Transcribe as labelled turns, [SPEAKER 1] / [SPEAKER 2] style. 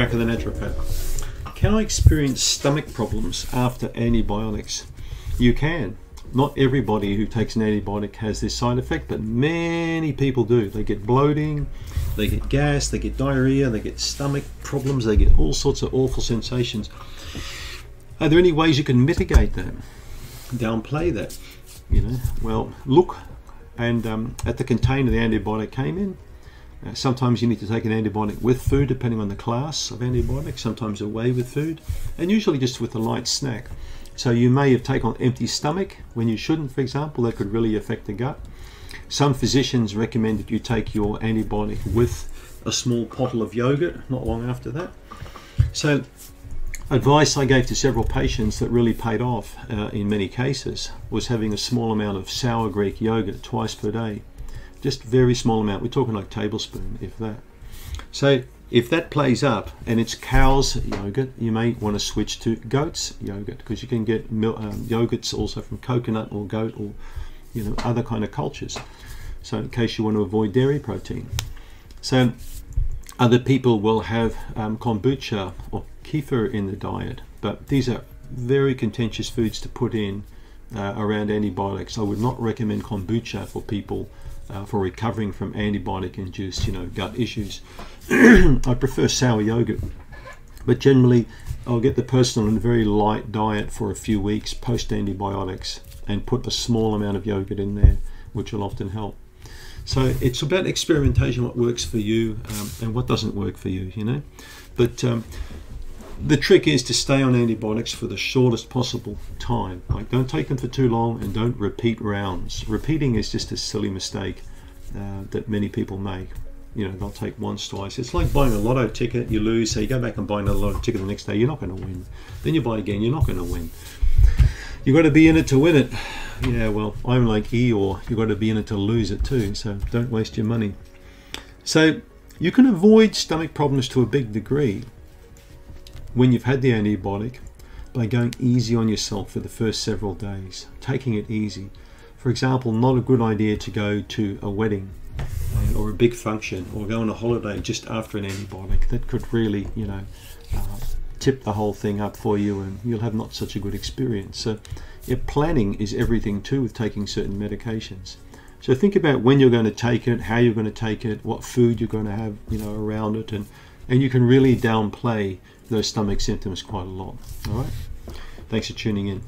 [SPEAKER 1] Bakker the naturopath. Can I experience stomach problems after antibiotics? You can. Not everybody who takes an antibiotic has this side effect, but many people do. They get bloating, they get gas, they get diarrhea, they get stomach problems, they get all sorts of awful sensations. Are there any ways you can mitigate that? Downplay that? You know, well, look and at the container the antibiotic came in. Sometimes you need to take an antibiotic with food, depending on the class of antibiotics, sometimes away with food, and usually just with a light snack. So you may have taken on empty stomach when you shouldn't, for example. That could really affect the gut. Some physicians recommend that you take your antibiotic with a small bottle of yogurt not long after that. So advice I gave to several patients that really paid off in many cases was having a small amount of sour Greek yogurt twice per day. Just very small amount. We're talking like a tablespoon, if that. So if that plays up and it's cow's yogurt, you may want to switch to goat's yogurt, because you can get yogurts also from coconut or goat or other kind of cultures. So in case you want to avoid dairy protein. So other people will have kombucha or kefir in the diet, but these are very contentious foods to put in around antibiotics. I would not recommend kombucha for people for recovering from antibiotic-induced, gut issues. I prefer sour yogurt, but generally I'll get the person on a very light diet for a few weeks post-antibiotics and put a small amount of yogurt in there, which will often help. So it's about experimentation, what works for you and what doesn't work for you, But the trick is to stay on antibiotics for the shortest possible time. Like, don't take them for too long and don't repeat rounds. Repeating is just a silly mistake that many people make. They'll take once, twice. It's like buying a lotto ticket, you lose, so you go back and buy another lotto ticket the next day, you're not going to win. Then you buy again, you're not going to win. You've got to be in it to win it. Yeah, well, I'm like Eeyore, you've got to be in it to lose it too, so don't waste your money. So you can avoid stomach problems to a big degree when you've had the antibiotic by going easy on yourself for the first several days, taking it easy. For example, not a good idea to go to a wedding or a big function or go on a holiday just after an antibiotic. That could really, tip the whole thing up for you, and you'll have not such a good experience. So planning is everything too with taking certain medications. So think about when you're going to take it, how you're going to take it, what food you're going to have, around it, and you can really downplay those stomach symptoms quite a lot. All right. Thanks for tuning in.